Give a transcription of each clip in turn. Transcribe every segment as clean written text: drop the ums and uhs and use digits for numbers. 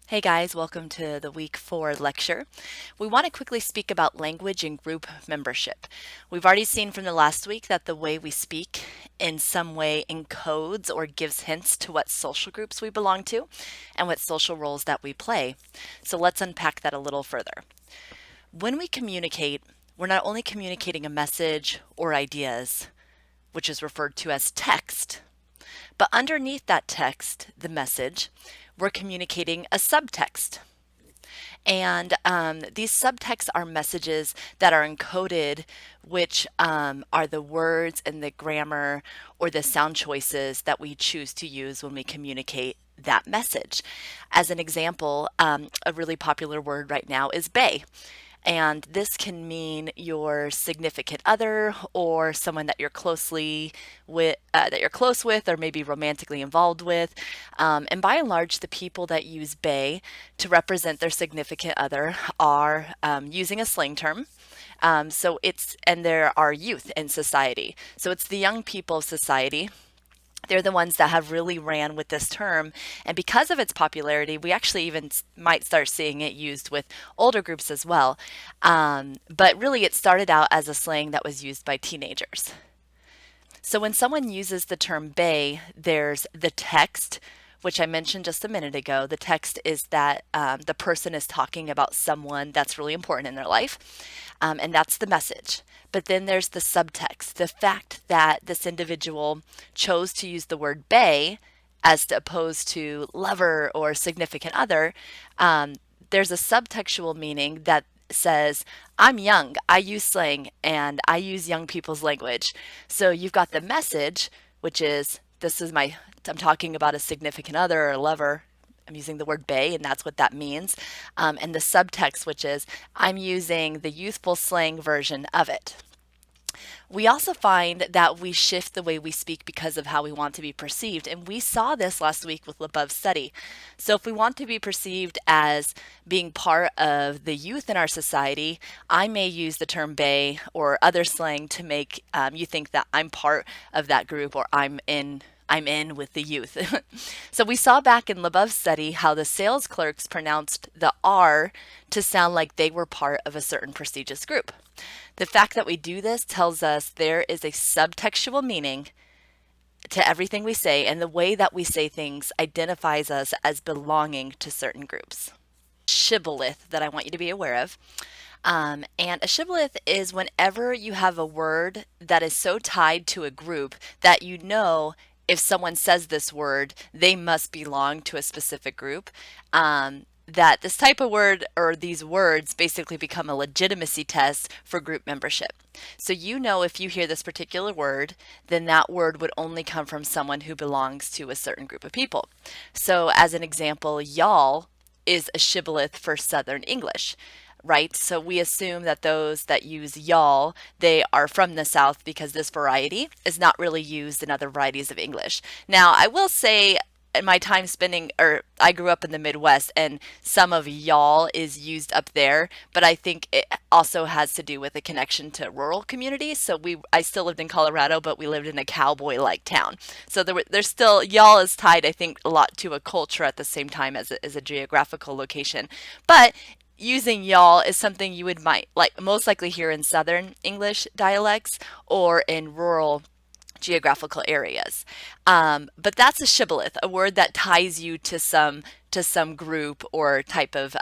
Hey guys, welcome to the week 4 lecture. We want to quickly speak about language and group membership. We've already seen from the last week that the way we speak in some way encodes or gives hints to what social groups we belong to and what social roles that we play. So let's unpack that a little further. When we communicate, we're not only communicating a message or ideas, which is referred to as text, but underneath that text, the message, we're communicating a subtext. And these subtexts are messages that are encoded, which are the words and the grammar or the sound choices that we choose to use when we communicate that message. As an example, a really popular word right now is bae. And this can mean your significant other or someone that you're closely with, that you're close with, or maybe romantically involved with. And by and large, the people that use "bae" to represent their significant other are using a slang term. And there are youth in society. So it's the young people of society. They're the ones that have really ran with this term. And because of its popularity, we actually even might start seeing it used with older groups as well. But really, it started out as a slang that was used by teenagers. So when someone uses the term "bae," there's the text, which I mentioned just a minute ago. The text is that the person is talking about someone that's really important in their life, and that's the message. But then there's the subtext, the fact that this individual chose to use the word "bae" as opposed to lover or significant other. There's a subtextual meaning that says, I'm young, I use slang, and I use young people's language. So you've got the message, which is, I'm talking about a significant other or a lover. I'm using the word "bae," and that's what that means. And the subtext, which is, I'm using the youthful slang version of it. We also find that we shift the way we speak because of how we want to be perceived. And we saw this last week with Lebov's study. So if we want to be perceived as being part of the youth in our society, I may use the term "bae" or other slang to make you think that I'm part of that group or I'm in with the youth. So we saw back in Lebov's study how the sales clerks pronounced the R to sound like they were part of a certain prestigious group. The fact that we do this tells us there is a subtextual meaning to everything we say, and the way that we say things identifies us as belonging to certain groups. Shibboleth that I want you to be aware of. And a shibboleth is whenever you have a word that is so tied to a group that you know if someone says this word, they must belong to a specific group. That this type of word or these words basically become a legitimacy test for group membership. So you know if you hear this particular word, then that word would only come from someone who belongs to a certain group of people. So as an example, y'all is a shibboleth for Southern English, right? So we assume that those that use y'all, they are from the South because this variety is not really used in other varieties of English. Now, I will say in my time spending, or I grew up in the Midwest, and some of y'all is used up there, but I think it also has to do with a connection to rural communities. So I still lived in Colorado, but we lived in a cowboy-like town. So there's still, y'all is tied, I think, a lot to a culture at the same time as a geographical location. But using y'all is something you might like most likely hear in Southern English dialects or in rural geographical areas. But that's a shibboleth, a word that ties you to some group or type of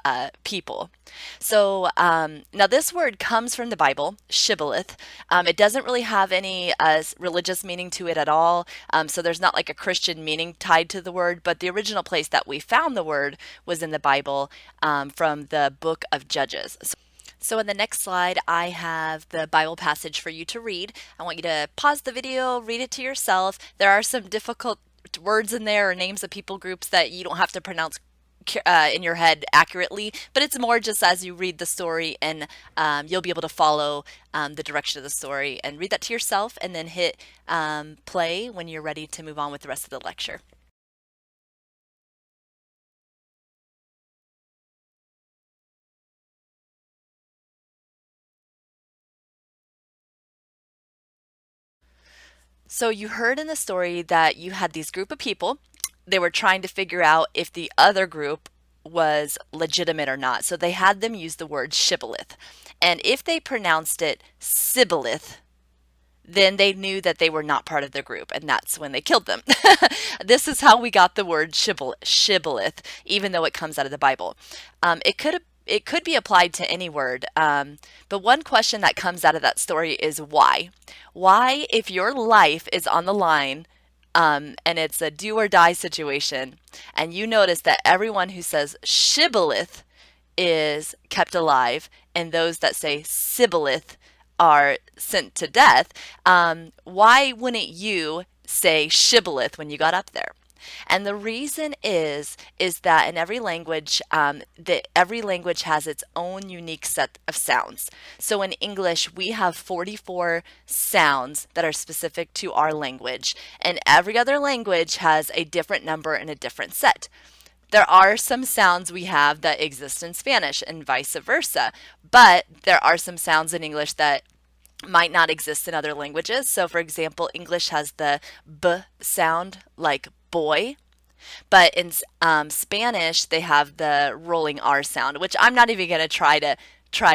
people. So now this word comes from the Bible, shibboleth. It doesn't really have any religious meaning to it at all. So there's not like a Christian meaning tied to the word, but the original place that we found the word was in the Bible from the book of Judges. So in the next slide, I have the Bible passage for you to read. I want you to pause the video, read it to yourself. There are some difficult words in there or names of people groups that you don't have to pronounce in your head accurately, but it's more just as you read the story and you'll be able to follow the direction of the story and read that to yourself and then hit play when you're ready to move on with the rest of the lecture. So you heard in the story that you had these group of people. They were trying to figure out if the other group was legitimate or not. So they had them use the word shibboleth. And if they pronounced it sibboleth, then they knew that they were not part of the group, and that's when they killed them. This is how we got the word shibboleth, even though it comes out of the Bible. It could be applied to any word, but one question that comes out of that story is why? Why, if your life is on the line, and it's a do or die situation, and you notice that everyone who says shibboleth is kept alive, and those that say sibboleth are sent to death, why wouldn't you say shibboleth when you got up there? And the reason is that in every language, every language has its own unique set of sounds. So in English, we have 44 sounds that are specific to our language, and every other language has a different number and a different set. There are some sounds we have that exist in Spanish and vice versa, but there are some sounds in English that might not exist in other languages. So, for example, English has the B sound like boy, but in Spanish they have the rolling R sound, which I'm not even going to try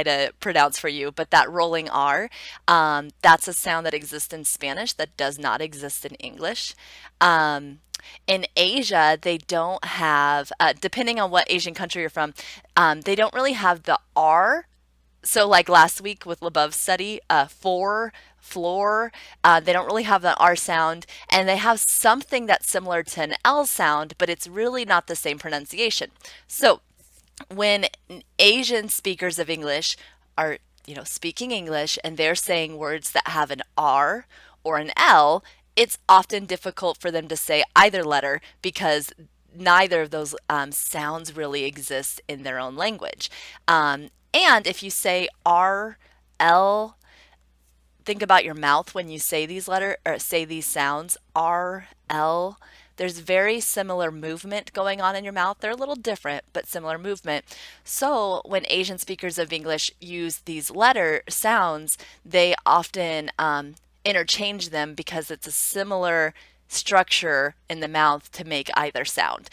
to pronounce for you, but that rolling R, that's a sound that exists in Spanish that does not exist in English. In Asia, they don't have, depending on what Asian country you're from, they don't really have the R. So like last week with Lebov's study, floor, they don't really have the R sound, and they have something that's similar to an L sound, but it's really not the same pronunciation. So when Asian speakers of English are, speaking English and they're saying words that have an R or an L, it's often difficult for them to say either letter because neither of those sounds really exist in their own language. And if you say R, L, think about your mouth when you say these letters or say these sounds, R, L. There's very similar movement going on in your mouth. They're a little different, but similar movement. So when Asian speakers of English use these letter sounds, they often interchange them because it's a similar structure in the mouth to make either sound.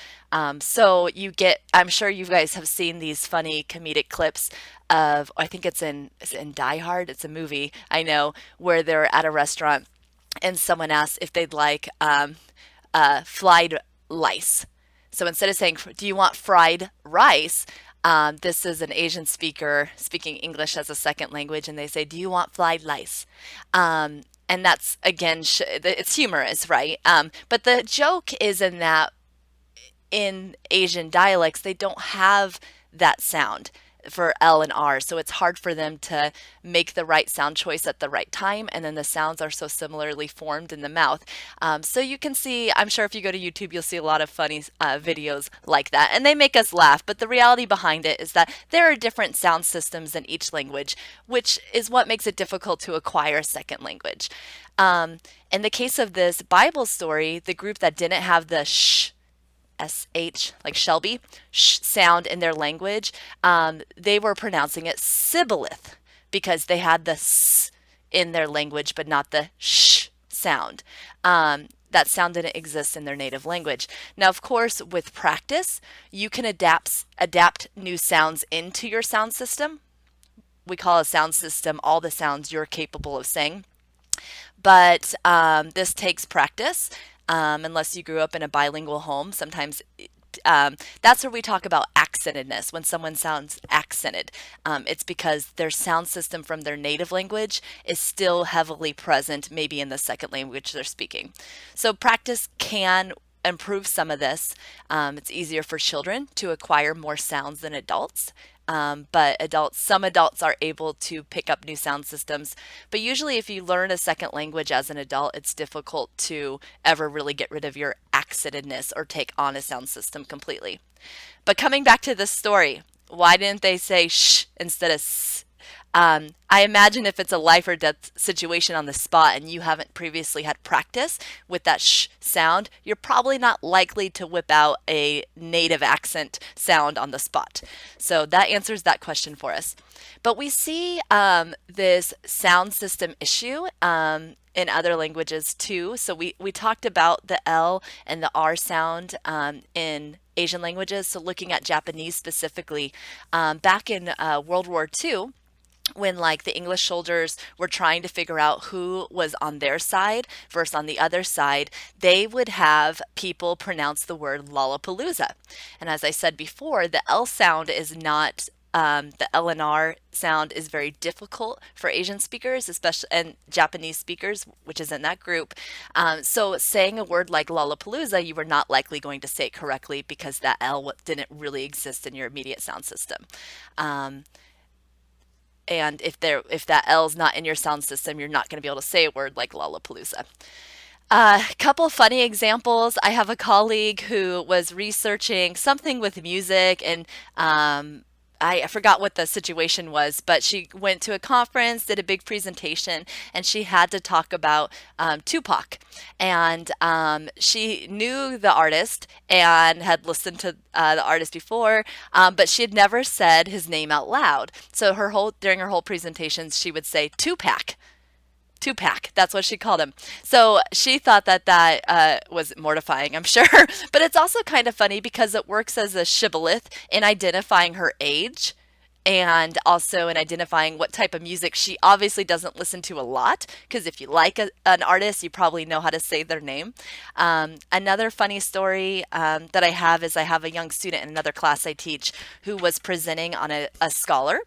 So you get, I'm sure you guys have seen these funny comedic clips of, I think it's in Die Hard, it's a movie, I know, where they're at a restaurant and someone asks if they'd like fried rice. So instead of saying, do you want fried rice? This is an Asian speaker speaking English as a second language, and they say, do you want fried rice? And that's, again, it's humorous, right? But the joke is in that in Asian dialects, they don't have that sound for L and R. So it's hard for them to make the right sound choice at the right time. And then the sounds are so similarly formed in the mouth. So you can see, I'm sure if you go to YouTube, you'll see a lot of funny videos like that. And they make us laugh. But the reality behind it is that there are different sound systems in each language, which is what makes it difficult to acquire a second language. In the case of this Bible story, the group that didn't have the sh, like Shelby, sound in their language, they were pronouncing it sibboleth because they had the s in their language, but not the sh sound. That sound didn't exist in their native language. Now, of course, with practice, you can adapt new sounds into your sound system. We call a sound system all the sounds you're capable of saying. But this takes practice. Unless you grew up in a bilingual home, sometimes that's where we talk about accentedness. When someone sounds accented, it's because their sound system from their native language is still heavily present, maybe in the second language they're speaking. So practice can improve some of this. It's easier for children to acquire more sounds than adults. But some adults are able to pick up new sound systems. But usually if you learn a second language as an adult, it's difficult to ever really get rid of your accentedness or take on a sound system completely. But coming back to this story, why didn't they say sh instead of s? I imagine if it's a life or death situation on the spot and you haven't previously had practice with that sh sound, you're probably not likely to whip out a native accent sound on the spot. So that answers that question for us. But we see this sound system issue in other languages too. So we talked about the L and the R sound in Asian languages. So looking at Japanese specifically, back in World War II, when like the English soldiers were trying to figure out who was on their side versus on the other side, they would have people pronounce the word Lollapalooza. And as I said before, the L sound is not the L and R sound is very difficult for Asian speakers, especially and Japanese speakers, which is in that group. So saying a word like Lollapalooza, you were not likely going to say it correctly because that L didn't really exist in your immediate sound system. Um, and if that L is not in your sound system, you're not going to be able to say a word like Lollapalooza. A couple funny examples. I have a colleague who was researching something with music, and I forgot what the situation was, but she went to a conference, did a big presentation, and she had to talk about Tupac. And she knew the artist and had listened to the artist before, but she had never said his name out loud. So during her whole presentation, she would say Tupac. Tupac. That's what she called him. So she thought that was mortifying, I'm sure. But it's also kind of funny because it works as a shibboleth in identifying her age and also in identifying what type of music she obviously doesn't listen to a lot. Because if you like an artist, you probably know how to say their name. Another funny story that I have is I have a young student in another class I teach who was presenting on a scholar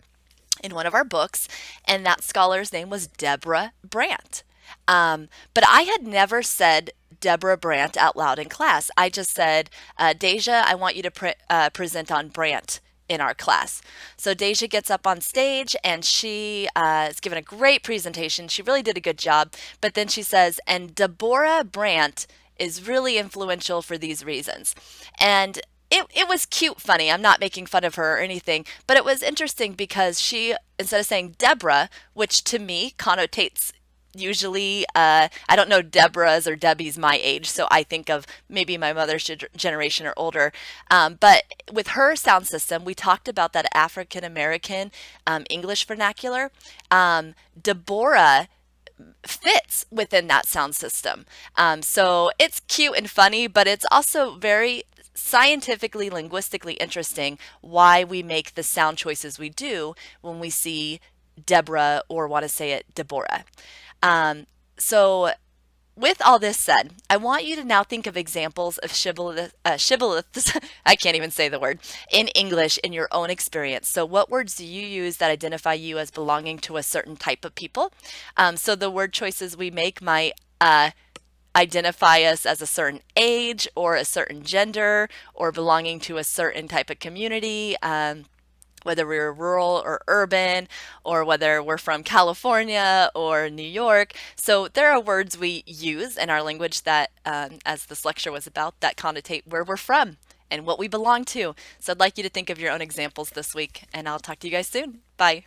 in one of our books, and that scholar's name was Deborah Brandt. But I had never said Deborah Brandt out loud in class. I just said, Deja, I want you to present on Brandt in our class. So Deja gets up on stage and she is given a great presentation. She really did a good job. But then she says, and Deborah Brandt is really influential for these reasons. And it was cute, funny. I'm not making fun of her or anything, but it was interesting because she, instead of saying Deborah, which to me connotates usually, I don't know Deborah's or Debbie's my age, so I think of maybe my mother's generation or older. But with her sound system, we talked about that African American English vernacular. Deborah fits within that sound system. So it's cute and funny, but it's also very scientifically, linguistically interesting why we make the sound choices we do when we see Deborah or want to say it Deborah. So with all this said, I want you to now think of examples of shibboleths, I can't even say the word, in English in your own experience. So what words do you use that identify you as belonging to a certain type of people? So the word choices we make might identify us as a certain age or a certain gender or belonging to a certain type of community. Whether we're rural or urban, or whether we're from California or New York. So there are words we use in our language that, as this lecture was about, that connotate where we're from and what we belong to. So I'd like you to think of your own examples this week, and I'll talk to you guys soon. Bye.